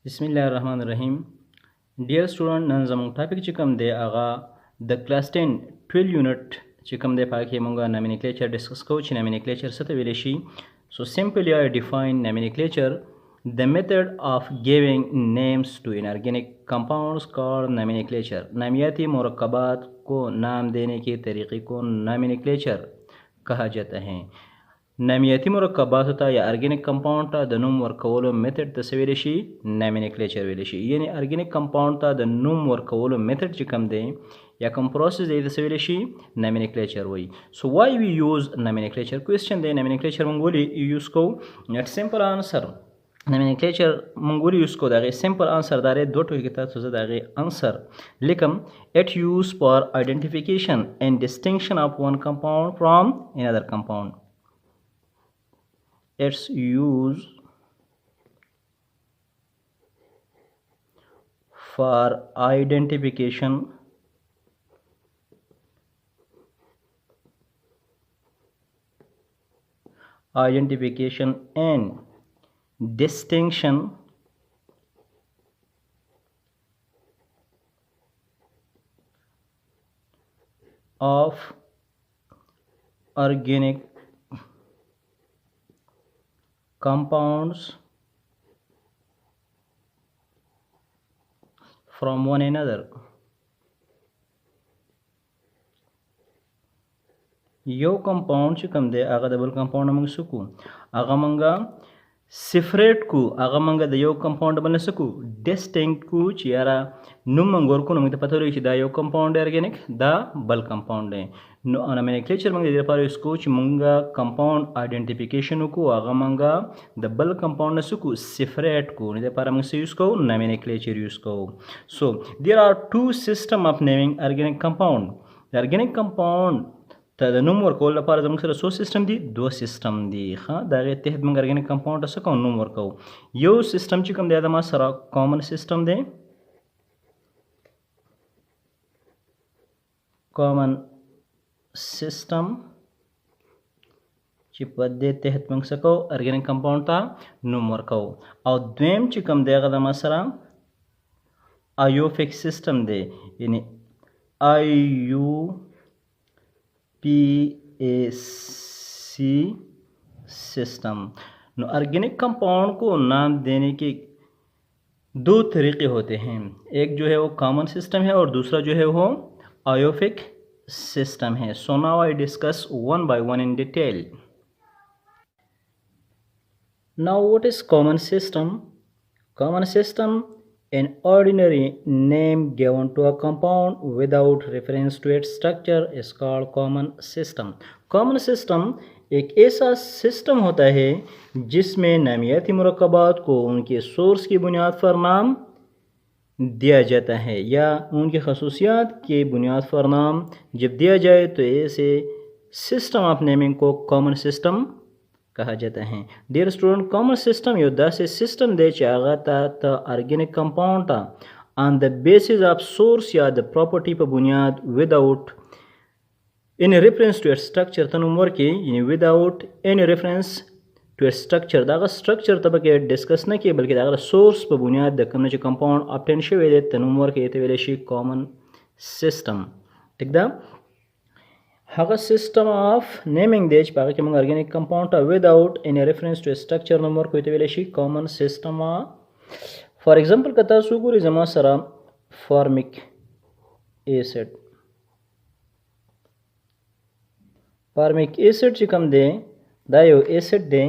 बिस्मिल्लाहिर्रहमानिर्रहीम। Dear student, none जमूंग टॉपिक चिकम दे आगा द क्लास 10 12 यूनिट चिकम दे पाके मंगा nomenclature डिस्कस को ची nomenclature सते विलेशी. So simply I define nomenclature, the method of giving names to inorganic compounds called nomenclature. नामियाती मुरक्कबात को नाम देने के तरीके को nomenclature कहा जाता है. नामियाती मुरक्कबात होता या ऑर्गेनिक कंपाउंड ता द नूम वर्कवलो मेथड तस्वीर शी नोमेनक्लेचर वेलेशी. यानी ऑर्गेनिक कंपाउंड ता द नूम वर्कवलो मेथड चिकम दे या कम प्रोसेस दे तस्वीर शी नोमेनक्लेचर वही. So why we use nomenclature question दे नोमेनक्लेचर मंगोली यूज को नेट सिंपल आंसर nomenclature मंगोली यूज को दागे सिंपल आंसर दारे दो टो के तहत सुजा दागे आंसर लिखम. It use for identification and distinction of one compound from another compound. Its use for identification and distinction of organic compounds from one another. यो कंपाउंड चिकम दे आगा डबल कंपाउंड मंग सुकू आगा मंगा सेपरेट को आगा मंगा द यो कंपाउंड बन सकू डिस्टिंक्ट को चियारा नुम मंगोर को नमते पता रही दा यो कंपाउंड ऑर्गेनिक दा बल कंपाउंड है नो नोमेनक्लेचर मंगे दे पारो इसको च मंगा कंपाउंड आइडेंटिफिकेशन को आगा मंगा द बल कंपाउंड सुकू सेपरेट को ने दे पारा मंग से यूज को नोमेनक्लेचर यूज को. So there are two system of naming organic compound. The organic compound ता नूम वर्को लपार जमंग सर सो सिस्टम दी दो सिस्टम दी हाँ दागे तहत मंग ऑर्गेनिक कंपाउंड सको नूम वर्को यो सिस्टम चिकम दे आदमा सरा कॉमन सिस्टम दे कॉमन सिस्टम चिपद दे तहत मंग सको ऑर्गेनिक कंपाउंड ता नूम वर्को. और द्वेम चिकम दे आदमा सरा आयोफिक सिस्टम दे यानी PAC सिस्टम. नो ऑर्गेनिक कंपाउंड को नाम देने के दो तरीके होते हैं. एक जो है वो कॉमन सिस्टम है और दूसरा जो है वो आयोफिक सिस्टम है. So now I discuss one by one in detail. Now what is common system? Common system an ordinary name given to a compound without reference to its structure is called common system. common system एक ऐसा सिस्टम होता है जिसमें नामियाती मुरक्कबात को उनके सोर्स की बुनियाद पर नाम दिया जाता है या उनकी खसूसियात के बुनियाद पर नाम जब दिया जाए तो ऐसे सिस्टम ऑफ नेमिंग को कॉमन सिस्टम कहा जाता है. डियर स्टूडेंट, कॉमन सिस्टम योद्धा से सिस्टम दे चागा ता ऑर्गेनिक कंपाउंड ता on the basis of source या द प्रॉपर्टी पर बुनियाद without any reference to its structure तनुमर के यानी without any reference to its structure दागा स्ट्रक्चर तब के डिस्कस न किए बल्कि दागा सोर्स पर बुनियाद द कम जो कंपाउंड ऑब्टेन शे दे तनुमर के ते वेले शी कॉमन सिस्टम. ठीक दा हागा सिस्टम ऑफ नेमिंग देज पागा के मंग ऑर्गेनिक कंपाउंड ता without any reference to structure number को ते वेले शी कॉमन सिस्टम. फॉर एग्जांपल कता सुगुरी जमा सरा फॉर्मिक एसिड. फॉर्मिक एसिड चिकम दे दायो एसिड दे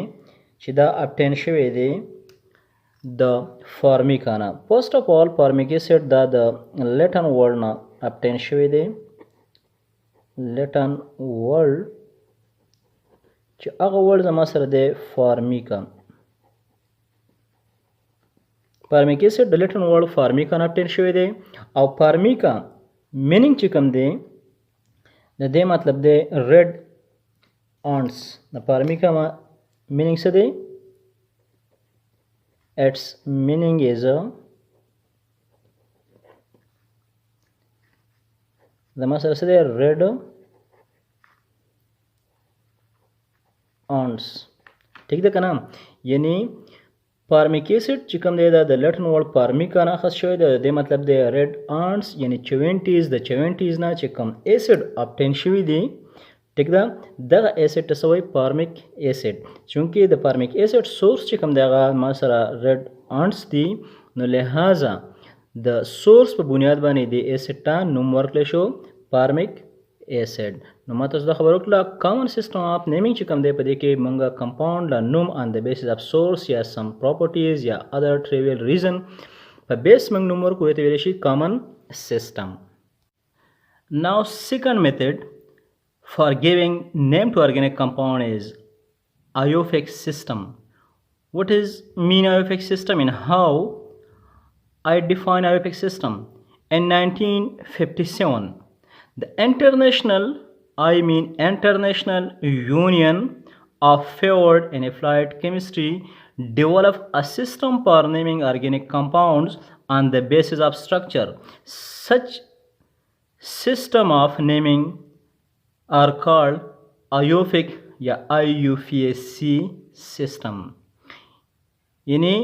चिदा ऑब्टेन शे दे द फॉर्मिकाना. First of all formic acid द लैटिन वर्ड ना ऑब्टेन शे दे लैटिन वर्ड च अगा वर्ड जमा सर दे फॉर्मिका. फॉर्मिक एसिड द लैटिन वर्ड फॉर्मिका ना ऑब्टेन शे दे और फॉर्मिका मीनिंग चिकम दे दे मतलब दे red ants. The Parmica meaning से दे its meaning is the master से दे red ants. ठीक है ना, यानी پارمیک ایسڈ چې کوم دی دا د لټن ورډ پارمیکا نه اخذ شوی دی. د دې مطلب دی ریډ آنټس یعنی چونټیز د چونټیز نه چې کوم ایسډ ابټین شوی دی ټیک ده دغه ایسډ ته څه وایي پارمیک ایسډ. چونکې د پارمیک ایسډ سورس چې کوم دی هغه ما سره ریډ آنټس دي نو لہذا د سورس په بنیاد باندې د ایسډ ته نوم ورکړل شو پارمیک ایسډ. نو ما تاسو دا خبر وکړه کامن سیستم اف نیمینګ چې کوم دی په دې کې مونږه کمپاوند لا نوم آن د بیسس اف سورس یا سم پراپرټیز یا ادر ټریویل ریزن په بیس مونږ نوم ورکوي ته ویل شي کامن سیستم. ناو سیکنډ میتھډ for giving name to organic compound is Iophix system. What is mean Iophix system and how I define Iophix system? In 1957, the International Union of Favored and Applied Chemistry developed a system for naming organic compounds on the basis of structure. Such system of naming are called Iophic या IUPAC system. یعنی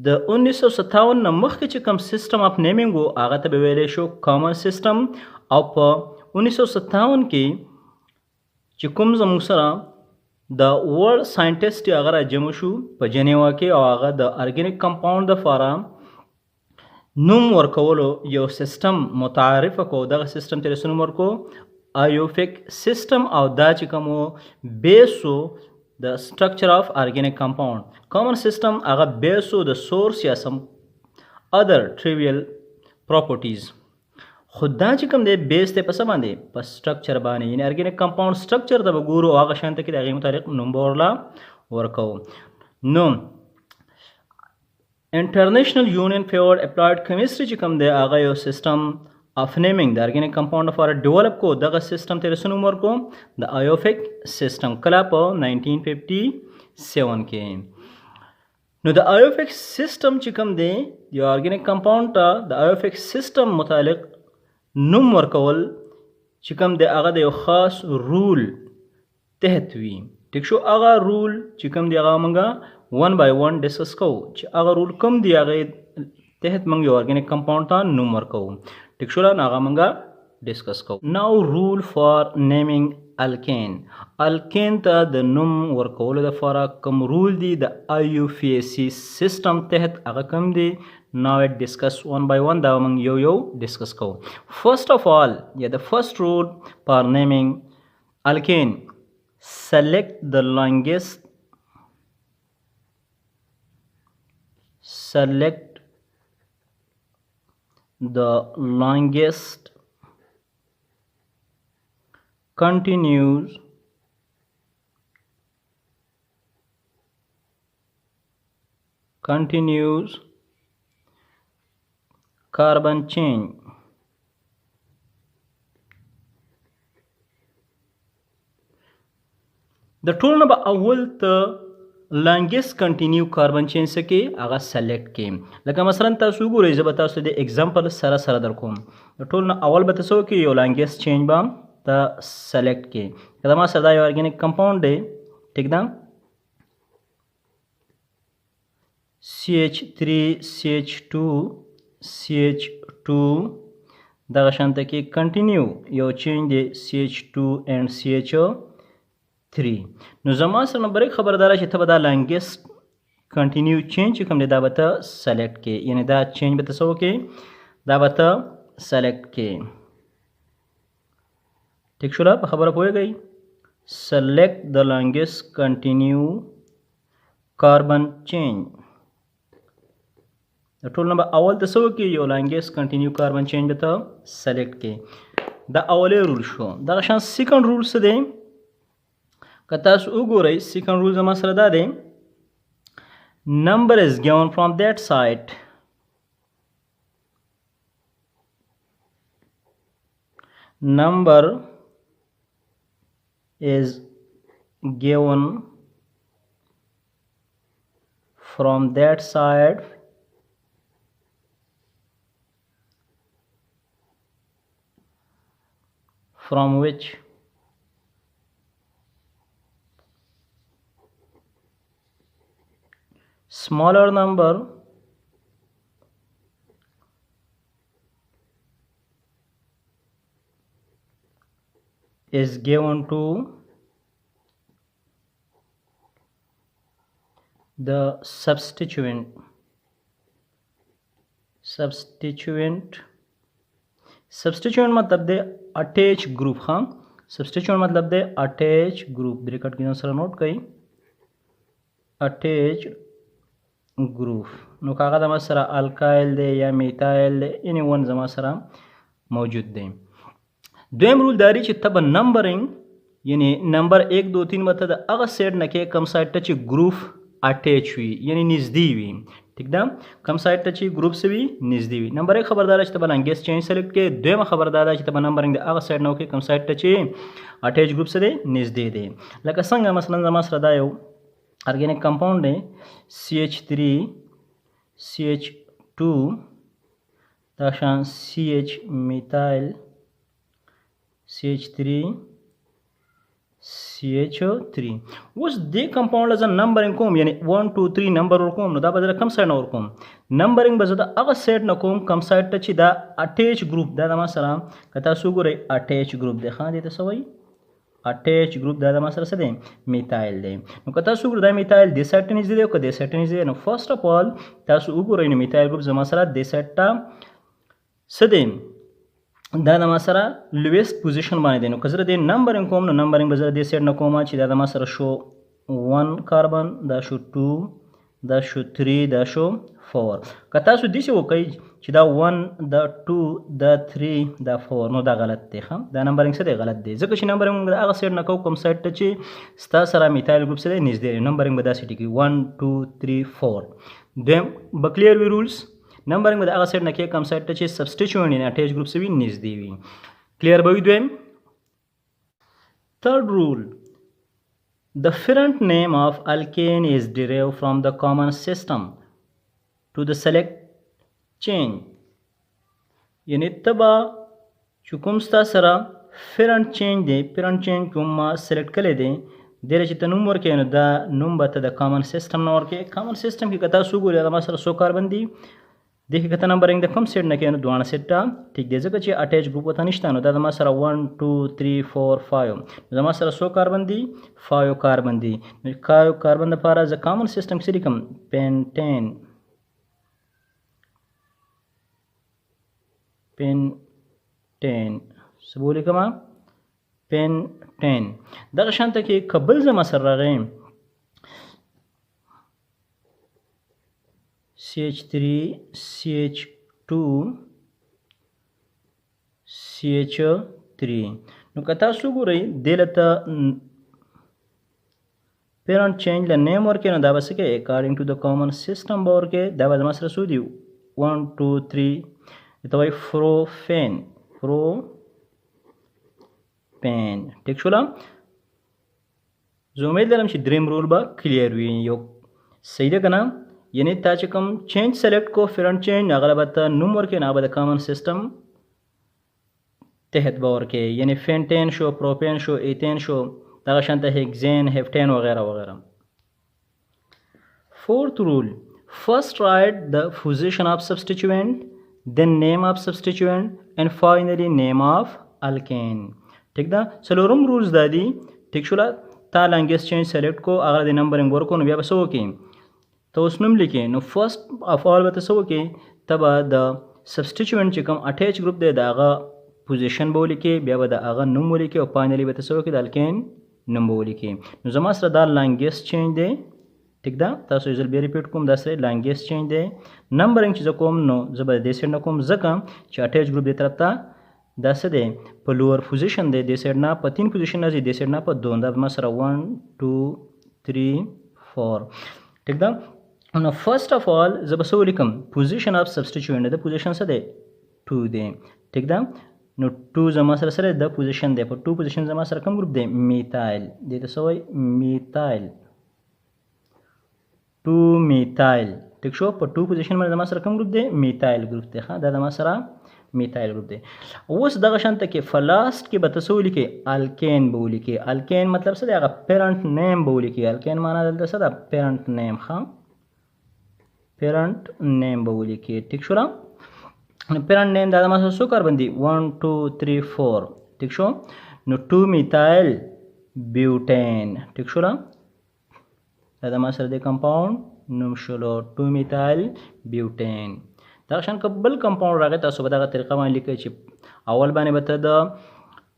د 1957 نه مخکې چې کوم سیستم اف نیمینګ و هغه ته به ویلی شو کامن سیستم او په 1957 کې چې کوم زموږ سره د ورلډ ساینټسټ هغه راجمع شو په جنیوا کې او هغه د ارګینیک کمپاوند دپاره نوم ورکولو یو سیستم متعارف کړو. دغه سیستم ته څه نوم ورکړو Iophic system او دا چې کوم بیسو د structure of organic compound. common system هغه بیسو د source یا some other trivial properties. خو دا چې کوم دی بیس دی په څه باندې په structure باندې یعنی organic compound structure ته به ګورو هغه شان ته کې د هغې متعلق نوم به ورله ورکوو. نو International Union Favored Applied Chemistry چې کوم دی هغه یو سیستم of naming the organic compound لپاره ډیولپ کو دغه سیستم ته څه نوم ورکړو د Iophic system کله په 1957 کې. نو د Iophic system چې کوم دی یو ارګینیک کمپاوند ته د Iophic system متعلق نوم ورکول چې کوم دی هغه د یو خاص رول تحت وي. ټیک شو هغه رول چې کوم دی هغه موږ 1 by 1 ډسکس کوو چې هغه رول کوم دی هغه تحت موږ یو ارګینیک کمپاوند ته نوم ورکوو. ټیک شو نو هغه موږ ډسکس کوو. ناو رول فار نیمینګ الکین. الکین ته د نوم ورکولو دپاره کوم رول دی د IUPAC سیستم تحت هغه کوم دی ناو اٹ ډسکس 1 by 1 دا موږ یو یو ډسکس کوو. فرسٹ آف آل یا د فرسٹ رول فار نیمینګ الکین select the longest continuous carbon chain د ټول نه به اول ته لانګیسټ کنټینیو کاربن چین سکه هغه سلیکټ کې. لکه مثلا تاسو وګورئ زه به تاسو د اگزامپل سره سره در کوم. د ټول نه اول به تاسو کې یو لانګیسټ چین به ته سلیکټ کې کله ما سره دا یو ارګینیک کمپاوند دی ټیک ده CH3CH2 دغه شانته کې کنټینیو یو چین دی CH2 and CH3. نو زما سره بریک خبردار چې ته به دا لانګیسټ کنټینیو چین چې کوم دی دا به ته سلیکټ کې یعنی دا چین به ته څه وکړې دا به ته سلیکټ کې. ټیک شوله په خبره پوهېږئ. select the longest continue carbon chain. د ټول نه به اول ته څه وکړي یو لانګیسټ کنټینیو کاربن چین به ته سلیکټ کې. دا اولی رول شو. دغه شان سیکنډ رول څه دی که تاسو وګورئ سیکنډ رول زما سره دا دی number is given from that site number is given from that side from which smaller number is given to the substituent मतलब दे attach group. हाँ, सब्सटीट्यूएंट मतलब दे attach group. Bracket के अंदर नोट कई attach group no कागा दमा सरा अल्काइल दे या मिथाइल दे any one जमा सरा मौजूद दे. दोम रूल दारी ची तब नंबरिंग यानी नंबर 1 2 3 मतलब अगर सेट न के कम साइड टच ग्रुप अटैच हुई यानी नजदी हुई. ठीक दा कम साइड टची ग्रुप से भी नजदी हुई. नंबर 1 खबरदार है तब लैंग्वेज चेंज सेलेक्ट के. दोम खबरदार है तब नंबरिंग अगर साइड न के कम साइड टची अटैच ग्रुप से दे नजदी दे. लका संग मसलन जमा सरा दायो ऑर्गेनिक कंपाउंड है CH3 CH2 दाशान CH मिथाइल CH3 CH3 उस दे कंपाउंड अज नंबरिंग कोम यानी 1 2 3 नंबर और कोम दा बजरा कम साइड और कोम नंबरिंग बजदा अगर सेट न कोम कम साइड टच दा अटैच ग्रुप दा मसला कता सुगुरे अटैच ग्रुप दे. हाँ देते सवई अटैच ग्रुप दादा मासर से दे मिथाइल दे. नो कता सुगुर दा मिथाइल दे सेट निज दे को दे सेट निज दे. नो फर्स्ट ऑफ ऑल तासु उगुरे इन मिथाइल ग्रुप जमा सरा दे सेटटा सदे दादा मासरा लोएस्ट पोजीशन बाने दे. नो कजरा दे नंबरिंग कोम नो नंबरिंग बजरा दे सेट न कोमा ची दादा मासरा शो 1 कार्बन दा शो 2 दा शो 3 दा शो 4 कता सु दिसे वो कई ची दा 1 दा 2 दा 3 दा 4 नो दा गलत दे. हाँ दा नंबरिंग से दे गलत दे जक ची नंबरिंग अगर सेट न को कम साइड टची स्ता सरा मिथाइल ग्रुप से दे निज दे. नंबरिंग बदा सिटी की 1 2 3 4 देम बक्लियर वी रूल्स नंबरिंग बदा अगर सेट न के कम साइड टची सब्स्टिट्यूएंट इन अटैच ग्रुप से भी निज दी हुई. क्लियर बवी them. Third rule the different name of alkane is derived from the common system to the select chain. यानी तबा चुकुम स्ता सरा फिरंट चेंज दे फिरंट चेंज कुम्मा सेलेक्ट कर ले दे देरे चित्त नंबर के नो दा नंबर त द कॉमन सिस्टम नंबर के कॉमन सिस्टम की कथा सुगुर या मसरा सो कार्बन दी देखि कथा नंबरिंग द कम सेट न के नो दुआना सेटा ठीक दे जक ची अटैच ग्रुप वता निष्ठा नो दा मसरा 1 2 3 4 5 द मसरा सो कार्बन दी 5 कार्बन दी कार्बन द पारा ज कॉमन सिस्टम सिलिकम पेंटेन सबोली कमा पेंटेन दा शांत के कबल ज मसरा रे CH3 CH2 CH3 नो कथा सुगुरे देलता पेरेंट चेंज ला नेम और के नो दाबा सके according to the common system और के दाबा मसरा सुदी 1 2 3 इतवाई फ्रोपेन टेक्सुला जो उम्मीद लरम शी ड्रीम रूल बा क्लियर हुई यो सही दे कना यानी ताचकम चेंज सेलेक्ट को फिरन चेंज अगलबता नंबर के नाबद कॉमन सिस्टम तहत बावर के यानी Fountain show propane show ethane show ताशांत हेक्सेन हेप्टेन वगैरह वगैरह. Fourth rule first right the position of substituent then name of substituent and finally name of alkane. ठीक दा सलोरम रूल्स दादी ठीक शुला ता लैंग्वेज चेंज सेलेक्ट को अगर दे नंबरिंग वर्क को नो बसो के तो उसनुम लिखे नो फर्स्ट ऑफ ऑल बतसो के तब द सब्स्टिट्यूएंट चिकम अटैच ग्रुप दे दागा पोजीशन बोली के बिया द आगा नम बोली के और फाइनली बतसो के द alkane नम बोली के नो जमा सर दा लैंग्वेज चेंज दे ठीक दा तासो इजल बे रिपीट कोम दसरे लैंग्वेज चेंज दे नंबरिंग चीज कोम नो जब देसेड न कोम जका च अटैच ग्रुप दे तरफ ता दस दे प लोअर पोजीशन दे देसेड ना प तीन पोजीशन ना जी देसेड ना प दोन दा मसरा 1 2 3 4 ठीक दा नो फर्स्ट ऑफ ऑल जब सो लिखम position of substituent the position से दे 2 दे ठीक दा नो 2 जमा सर द पोजीशन दे प 2 पोजीशन जमा सर कम ग्रुप दे मिथाइल दे तो सो मिथाइल 2 मिथाइल ठीक शो पर 2 पोजीशन में जमा सर कम ग्रुप दे मिथाइल ग्रुप दे. हाँ दादा सरा मिथाइल ग्रुप दे उस दगा शांत के फलास्ट के बतसो लिखे अल्केन बोली के अल्केन मतलब सदा पेरेंट नेम बोली के अल्केन माना दलता सदा पेरेंट नेम. हाँ پیرنٹ نیم به ولیکئ. ټیک شو. پیرنٹ نیم دا ما سره څو کاربن دي 1 2 3 4. ټیک شو. نو 2 میتایل بیوټین. ټیک شو. دا ما سره د کمپاوند نوم شلو 2 میتایل بیوټین. دا شان بل کمپاوند راغی تاسو به دغه طریقه باندې لیکئ چې اول باندې به ته د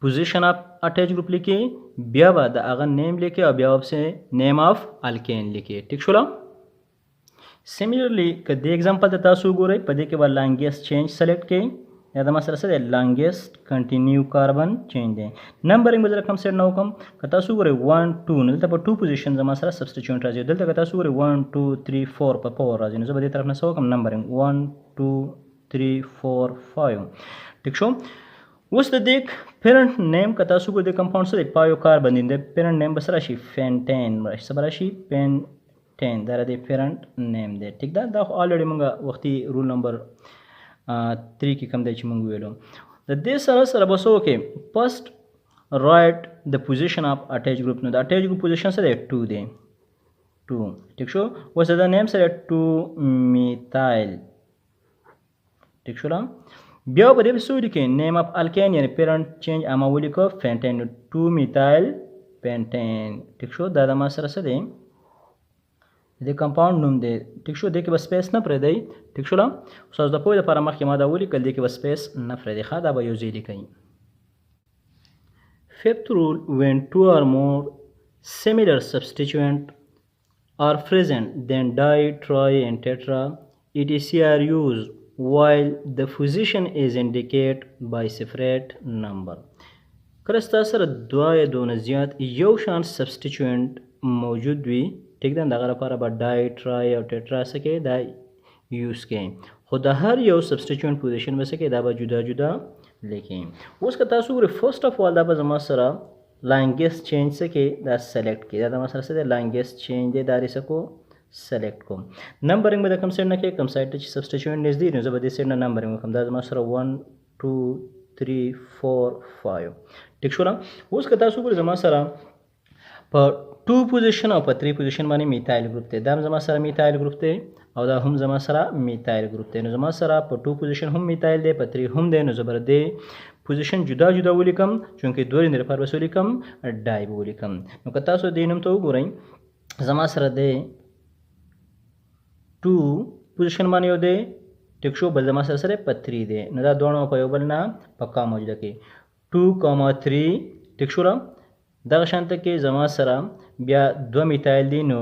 پوزیشن اف اٹیچ گروپ لیکئ، بیا به د هغه نیم لیکئ او بیا به نیم اف الکین لیکئ. ټیک شو. سیمیلرلی که د ایگزامپل ته تاسو وګورئ په دې کې به لانګیسټ چینج سلیکټ کړئ. یا د ما سره څه دی لانګیسټ کنټینیو کاربن چینج دی. نمبرینګ به زه کوم سیټ نه وکړم. که تاسو وګورئ 1 2 نو دلته په 2 پوزیشن زما سره سبسټیچوینټ راځي. دلته که تاسو وګورئ 1 2 3 4 په 4 راځي. نو زه به دې طرف نه څه وکړم نمبرینګ 1 2 3 4 5. ټیک شو. اوس د دې پیرنٹ نیم که تاسو وګورئ د کمپاوند څه دی پایو کاربن دی. د پیرنٹ نیم به څه راشي فینټین راشي. څه به راشي فینټین. دا د پیرنٹ نیم دی. ټیک ده. دا خو الریډي موږ وختي رول نمبر 3 کې کوم دی چې موږ ویلو. د دې سره سره به څه وکړئ فرسټ رایټ د پوزیشن اف اټیچ گروپ. نو د اټیچ گروپ پوزیشن څه دی 2 دی 2. ټیک شو. اوس د نیم سره 2 میتایل. ټیک شو. بیا به دې څه ولیکئ نیم اف الکین یعنی پیرنٹ چینج اما ولیکو فینټین 2 میتایل پینټین. ټیک شو. دا د ما سره څه دی د کمپاوند نوم دی. ټیک شو. دې کې به سپیس نه پرېږدئ. ټیک شو. اوس د پوهې لپاره مخکې ما دا ولیکل دې کې به سپیس نه پرېږدئ. ښه دا به یو ځای لیکئ. Fifth rule, when two or more similar substituents are present, then di, tri, and tetra, etc. are used while the position is indicated by separate number. کله ستاسو سره دوه یا دونه زیات یو شان سبسټیچوینټ موجود وي ټیک ده، دغه لپاره به ډای ټرای او ټیټرا څه کوي دا یوز کوي، خو د هر یو سبسټیچوینټ پوزیشن به څه کوي دا به جدا جدا لیکي. اوس که تاسو وګورئ فرسټ اف آل دا به زما سره لانګیسټ چینج څه کوي دا سلیکټ کوي. دا زما سره څه دی لانګیسټ چینج دی، دا څه کو سلیکټ کوم. نمبرینګ به د کوم سایډ نه کوي کوم سایډ ته چې سبسټیچوینټ نږدې نو زه به دې سایډ نه نمبرینګ وکړم. دا زما سره 1 2 3 4 5 ټیک شو. اوس که تاسو وګورئ زما سره په 2 پوزیشن او په 3 پوزیشن باندې میتایل ګروپ دی. دا هم زما سره میتایل ګروپ دی او دا هم زما سره میتایل ګروپ دی. نو زما سره په 2 پوزیشن هم میتایل دی په 3 هم دی. نو زه به دې پوزیشن جدا جدا ولیکم چونکې دوه لري لپاره به ولیکم ډای به ولیکم. نو که تاسو دې نوم ته وګورئ زما سره دی 2 پوزیشن باندې یو دی ټیک شو، بل زما سره سره په 3 دی. نو دا دوه په یو بل نه پکا موجوده کې 2,3 ټیک شو. دغه شانته کې زما سره بیا 2 میتایل دی نو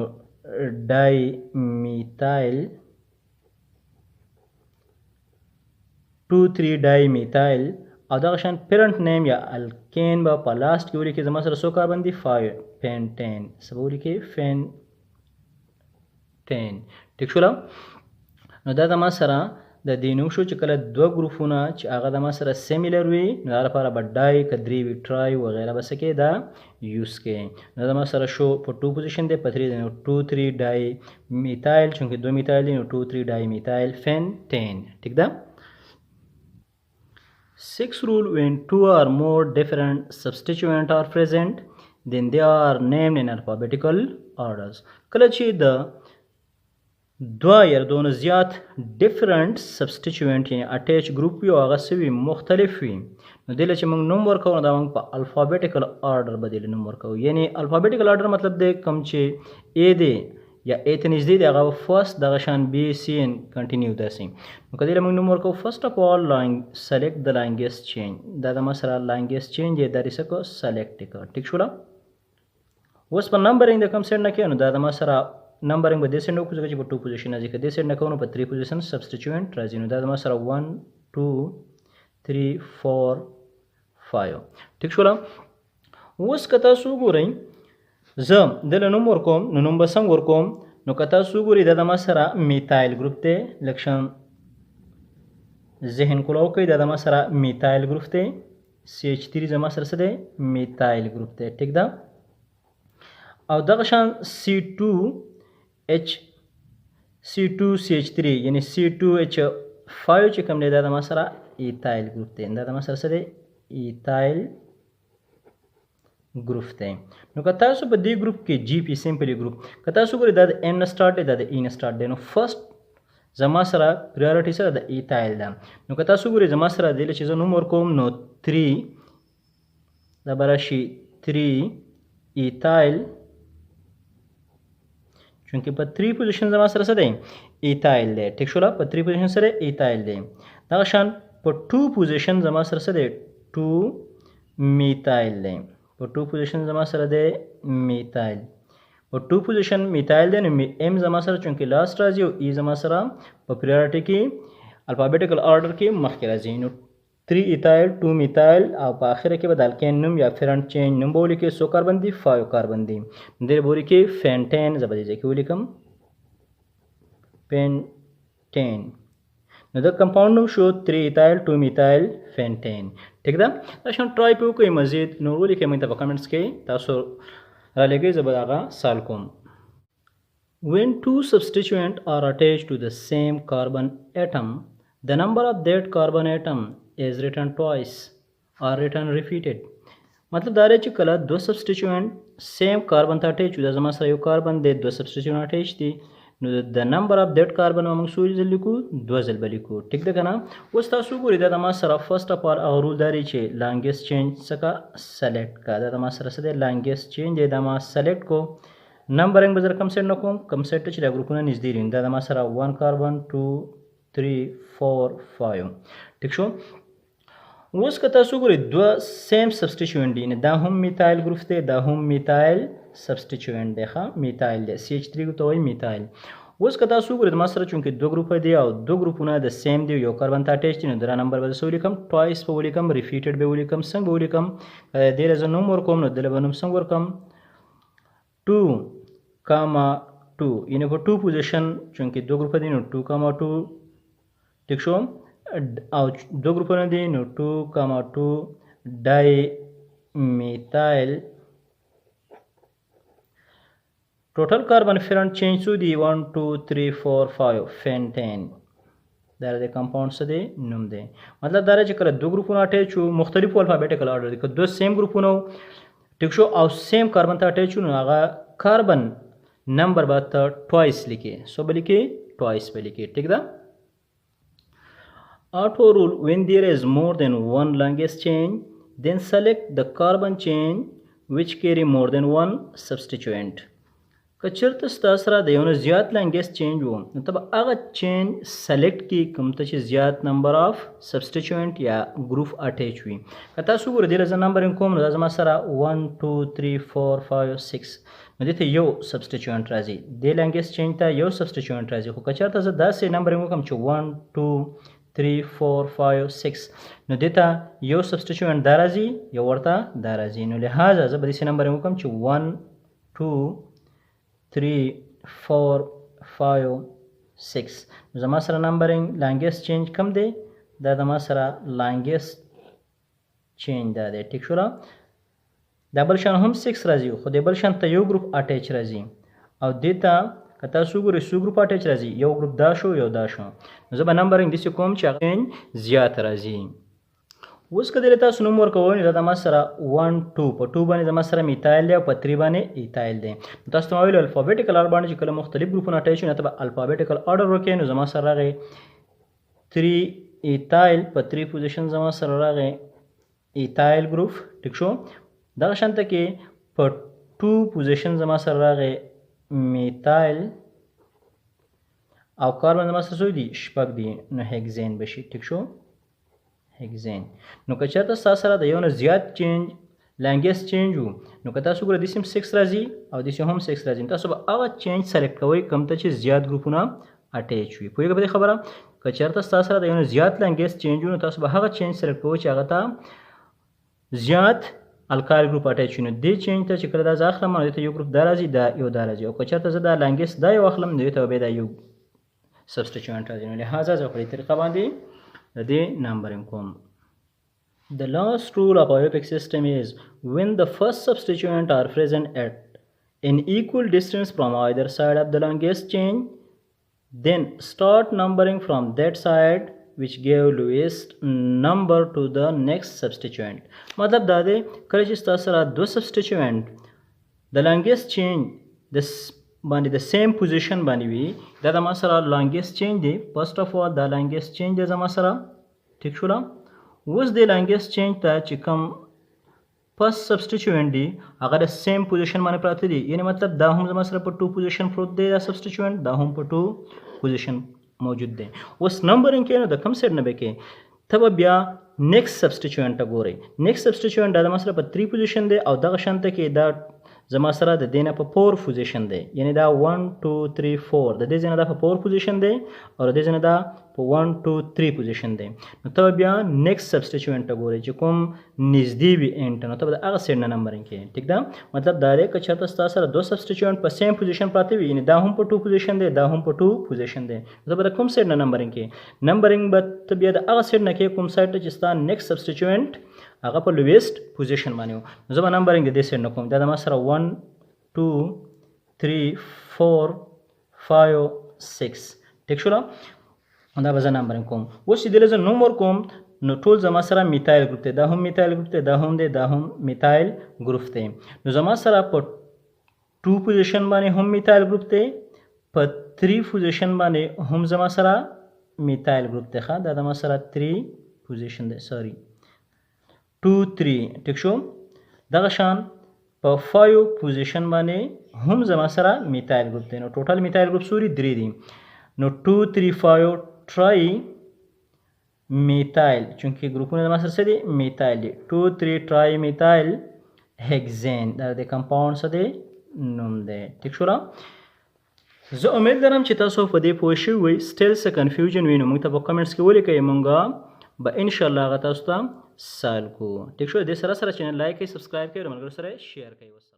ډای میتایل 2 3 ډای میتایل او دغه شان پیرنٹ نیم یا الکین به په لاست کې ولیکئ. زما سره څو کاربن دي 5 پینټین څه به ولیکئ فینټین ټیک شو. نو دا زما سره د دې نوم شو چې کله دوه ګروپونه چې هغه د ما سره سیمیلر وي نو دا لپاره به ډای که درې وي ټرای وغیره به څه کوي دا یوز کوي. نو د ما سره شو په 2 پوزیشن دی په 3 دی نو 2 3 ډای میتایل چونکې 2 میتایل دی نو 2 3 ډای میتایل فینټین ټیک ده. 6th rule, when two or more different substituents are present then they are named in alphabetical orders. کله چې د دوه یا دونه زیات ډیفرنٹ سبسټیچوینټ یعنی اټیچ ګروپ وي او هغه څه وي مختلف وي نو دې له چې موږ نوم ورکوو نو دا موږ په الفابیټیکل آرډر به دې نوم ورکوو. یعنی الفابیټیکل آرډر مطلب دی کوم چې ا دی یا ا ته نږدې دی هغه فرست دغه شان بی سی ان کنټینیو داسې. نو که دې له موږ نوم ورکوو فرسټ اف آل سلیکټ د لانګیسټ چینج. دا د ما سره لانګیسټ چینج دی دا څه کو سلیکټ کړه ټیک شو. اوس په نمبرینګ د کوم سیټ نه کوي نو دا د ما سره نمبرینګ به دې سیټ نه وکړو چې په 2 پوزیشن راځي، که دې سیټ نه کوو نو په 3 پوزیشن سبسټیچوینټ راځي. نو دا د ما سره 1 2 3 4 5 ټیک شو. اوس که تاسو وګورئ زه دله نوم ورکوم نو نوم به څنګه ورکوم نو که تاسو وګورئ دا د ما سره میتایل ګروپ دی لکشن ذهن کولاو کوي دا د ما سره میتایل ګروپ دی CH3 زما سره څه دی میتایل ګروپ دی ټیک ده. او دغه شان C2CH3 یعنی C2H5 چې کوم دی دا د ما سره ایتایل ګروپ دی. دا د ما سره څه دی ایتایل ګروپ دی. نو که تاسو په دې ګروپ کې جی پی سمپلی ګروپ که تاسو ګورئ دا د M نه سٹارټ دی دا د E نه سٹارټ دی نو فرست زما سره پریورټي سره د ایتایل ده. نو که تاسو ګورئ زما سره دې چې زه نوم ورکوم نو 3 دا به راشي 3 ایتایل، چونکې په 3 پوزیشن زما سره څه دی ایتایل دی. ټیک شوله، په 3 پوزیشن سره ایتایل دی. دغه شان په 2 پوزیشن زما سره څه دی 2 میتایل دی. په 2 پوزیشن زما سره دی میتایل. په 2 پوزیشن میتایل دی نو ام زما سره چونکې لاست راځي او ای زما سره په پریورټي کې الفابیټیکل آرډر کې مخکې راځي. نو 3 ایتایل 2 میتایل او په اخره کې به د الکین نوم یا فرنٹ چین نوم به ولیکئ. 100 کاربن دی 5 کاربن دی. دې به ولیکئ فینټین. زه به دې ځای کې ولیکم پینټین. نو د کمپاوند نوم شو 3 ایتایل 2 میتایل فینټین. ٹھیک ده؟ دا شان ټرای پې وکړئ مزید نو ولیکئ موږ ته په کمنټس کې تاسو را لګئ، زه به هغه سال کوم. When two substituents are attached to the same carbon atom, the number of that carbon atom is written twice or written repeated. मतलब دا چې کله دو سبسټیچوینټ سیم کاربن ته اٹیچ وي، دا زما سره یو کاربن دی، دو سبسټیچوینټ اٹیچ دي، نو د نمبر اف دیټ کاربن موږ څو ځل لیکو 2 ځل به لیکو. ټیک ده که نه؟ اوس تاسو ګورئ دا زما سره فرسټ اف آل هغه رول دا دی چې لانګیسټ چینج څخه سلیکټ کا. دا زما سره څه دی لانګیسټ چینج دی، دا ما سلیکټ کو. نمبرنګ به زه کم سیټ نه کوم، کم سیټ چې دا ګروپونه نږدې دي. دا زما سره 1 کاربن 2 3 4 5. ټیک شو؟ اوس که تاسو ګورئ دوه سیم سبسټیچوینټ دي، دا هم میتایل ګروپ دی، دا هم میتایل سبسټیچوینټ دی. ښه میتایل دی، CH3 ته وایي میتایل. اوس که تاسو ګورئ ما سره چونکې دوه ګروپه دي او دوه ګروپونه د سیم دی، یو کاربن ته اټیچ دي، نو دا نمبر به زه ولیکم ټوایس به ولیکم، ریپیټډ به ولیکم. څنګه به ولیکم؟ دې له زه نوم ورکوم نو دله به نوم څنګه ورکم 2 کاما 2، یعنې په 2 پوزیشن چونکې دوه ګروپه دي نو 2 کاما 2. ټیک شو؟ او دو ګروپونه دي نو 2 کاما 2 ډای میتایل. ټوټل کاربن فرنٹ چینج څو دي 1 2 3 4 5 فینټین. دا د کمپاوند څه دی نوم دی. مطلب دا چې کله دو ګروپونه اټیچ وو مختلفو الفابیټیکل آرډر دي، که دو سیم ګروپونه ټیک شو او سیم کاربن ته اټیچ وو نو هغه کاربن نمبر به ته ټوایس لیکې. سو به لیکې ټوایس به لیکې. ټیک ده؟ Auto rule: when there is more than one longest chain, then select the carbon chain which carry more than one substituent. که چېرته ستا سره د یو نه زیات لانګیسټ چینج و نو ته به هغه چین سلیکټ کړي کوم ته چې زیات نمبر آف سبسټیچوینټ یا ګروپ اټیچ وي. که تاسو ګورئ دې له زه نمبرینګ کوم نو دا زما سره 1 2 3 4 5 6 نو دې ته یو سبسټیچوینټ راځي، دې لانګیسټ چینج ته یو سبسټیچوینټ راځي. خو که چېرته زه داسې نمبرینګ وکړم چې 1 2 3 4 5 6 نو دې ته یو سبسټیچوینټ دا راځي، یو ورته دا راځي. نو لہذا زه به داسې نمبرینګ وکړم چې 1 2 3 4 5 6 نو زما سره نمبرینګ لانګیسټ چینج کم دی، دا زما سره لانګیسټ چینج دا دی. ټیک شوله؟ دا بل شان هم 6 راځي خو د بل شان ته یو ګروپ اټیچ راځي او دې ته که تاسو ګورئ څو ګروپ اټیچ راځي، یو ګروپ دا شو یو دا شو. نو زه به نمبرینګ داسې کوم چې هغه زیات راځي. اوس که دې تاسو نوم ورکوئ نو دا زما سره 1 2 په 2 باندې زما سره میتایل دی او په 3 باندې ایتایل دی. تاسو ته ما ویلو الفابیټیکل آرډر باندې چې کله مختلف ګروپونه اټیچ وي نو ته به الفابیټیکل آرډر وکړئ. نو زما سره راغی 3 ایتایل په 3 پوزیشن زما سره راغی ایتایل ګروپ. ټیک شو؟ دغه شانته کې په 2 پوزیشن زما سره راغی میتایل او کاربن زما سره څو دي 6 دي نو هیکزین به شي. ټیک شو؟ هیکزین. نو که چېرته ستا سره د یو نه زیات چینج لانګیسټ چینج و نو که تاسو ګورئ داسې هم 6 راځي او داسې هم 6 راځي، تاسو به هغه چینج سلیکټ کوئ کوم ته چې زیات ګروپونه اټیچ وي. پوهېږئ په دې خبره؟ که چېرته ستا سره د یو نه زیات لانګیسټ چینج و نو تاسو به هغه چینج سلیکټ کوئ چې هغه ته زیات الکایل ګروپ اټیچ وي. نو دې چینج ته چې کله دا زه اخلم نو دې ته یو ګروپ دا راځي، دا یو دا راځي، او که چېرته زه دا لانګیسټ دا یو اخلم نو دې ته بیا دا یو سبسټیچوینټ راځي. نو لہذا زه په دې طریقه باندې د دې نمبرینګ کوم. The last rule of ioptic system is when the first substituent are present at an equal distance from either side of the longest chain, then start numbering from that side which gave lowest number to the next substituent. मतलब دا دے کله چې تاسو سره دو substituent the longest chain د باندې د سیم پوزیشن باندې وي دا د ما سره لانګیسټ چینج دی فرست اف all دا لانګیسټ چینج دی زما سره ټیک شو اوس د لانګیسټ چینج ته چې کوم فرست سبسټیټیوینټ دی هغه د سیم پوزیشن باندې پراته دی یعنی مطلب دا هم زما سره په 2 پوزیشن پروت دی دا سبسټیټیوینټ دا هم په 2 پوزیشن موجود دی اوس نمبرینګ کې نو د کوم سیټ نه به کې ته بیا نیکسټ سبسټیټیوینټ ته ګورئ نیکسټ سبسټیټیوینټ دا زما سره په 3 پوزیشن دی او دغه شانته کې دا زما سره د دینه په 4 پوزیشن دی یعنی دا 1 2 3 4 د دې ځنه دا په 4 پوزیشن دی او د دې ځنه دا په 1 2 3 پوزیشن دی نو ته بیا نیکسټ سبسټیټیوینټ ته ګورئ چې کوم نږدې وي انټ نو ته د هغه سیټ نه نمبرینګ کې ټیک ده مطلب دا لري که چېرته ستا سره دوه سبسټیټیوینټ په سیم پوزیشن پراته وي یعنی دا هم په 2 پوزیشن دی دا هم په 2 پوزیشن دی زه به د کوم سیټ نه نمبرینګ کې نمبرینګ به ته بیا د هغه سیټ نه کې کوم سیټ چې ستا نیکسټ سبسټیټیوینټ هغه په لویسټ پوزیشن باندې و نو زه به نمبرینګ د دې سیټ نه کوم دا د ما سره 1 2 3 4 5 6 ټیک شو دا به زه نمبرینګ کوم اوس چې دلته زه نوم ورکوم نو ټول زما سره میتایل ګروپ دی دا هم میتایل ګروپ دی دا هم دی دا هم میتایل ګروپ دی نو زما سره په 2 پوزیشن باندې هم میتایل ګروپ دی په 3 پوزیشن باندې هم زما سره میتایل ګروپ دی ښه دا زما سره 3 پوزیشن دی سوري 2 3 ټیک شو دغه شان په 5 پوزیشن باندې هم زما سره میتایل ګروپ دی نو ټوټل میتایل ګروپ سوري 3 دي نو 2 3 5 ټرای میتایل چونکه ګروپونه زما سره څه دي میتایل دي 2 3 ټرای میتایل هیکزین دا د کمپاوند څه دی نوم دی ټیک شو زه امید لرم چې تاسو په دې پوه شوي وئ سټیل څه کنفیوژن وي نو موږ ته په کمنټس کې ولیکئ موږ به انشاءالله هغه تاسو ته سال کو ټیک شو دې سره سره چینل لایک کړئ سبسکرایب کړئ او ملګرو سره شیر کړئ